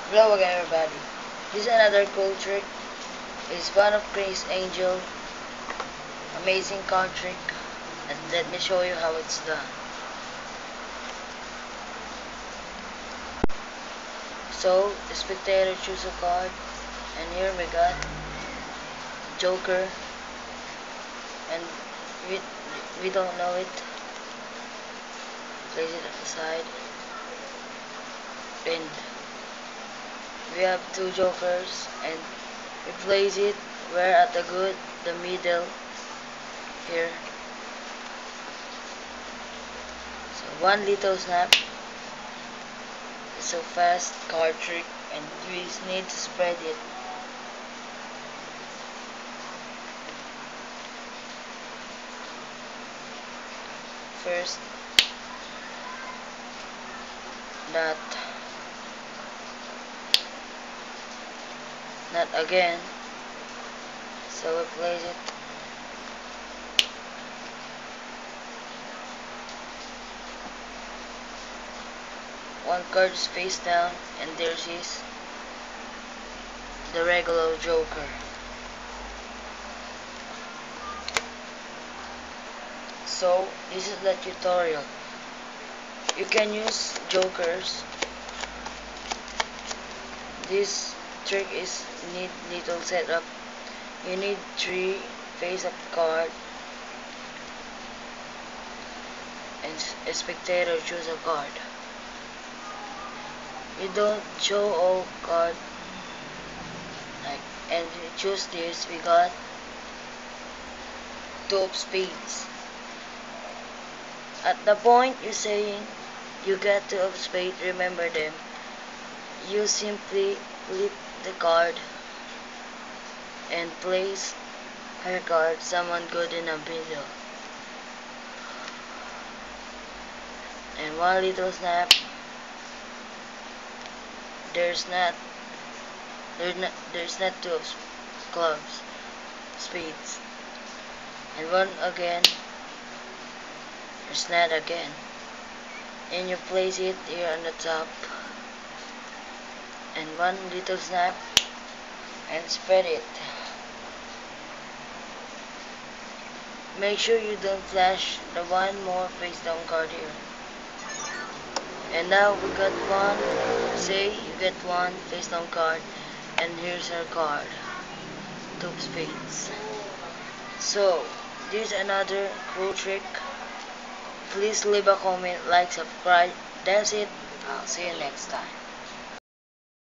Hello again, everybody. This is another cool trick. It's one of Grace Angel amazing card trick, and let me show you how it's done. So the spectator choose a card, and here we got Joker, and we we don't know it. Place it at the side, and we have two Jokers, and we place it where at the middle here. So one little snap. It's a fast card trick, and we need to spread it. First, not again. So we place it. One card is face down, and there's the regular Joker. So this is the tutorial. You can use Jokers. This trick is need little setup. You need 3 face-up card, and a spectator choose a card. You don't show all card, like, and you choose this. We got 2 of spades. At the point you're saying you get 2 of spades, remember them. You simply flip the card and place her card someone good in the middle. And one little snap. There's not there's not 2 of clubs, spades. And one again. There's not again. And you place it here on the top. And one little snap and spread it. Make sure you don't flash the one more face down card here. And now we got one, say you get one face down card, and here's our card, 2 of spades. So this is another cool trick. Please leave a comment, like, subscribe. That's it. I'll see you next time.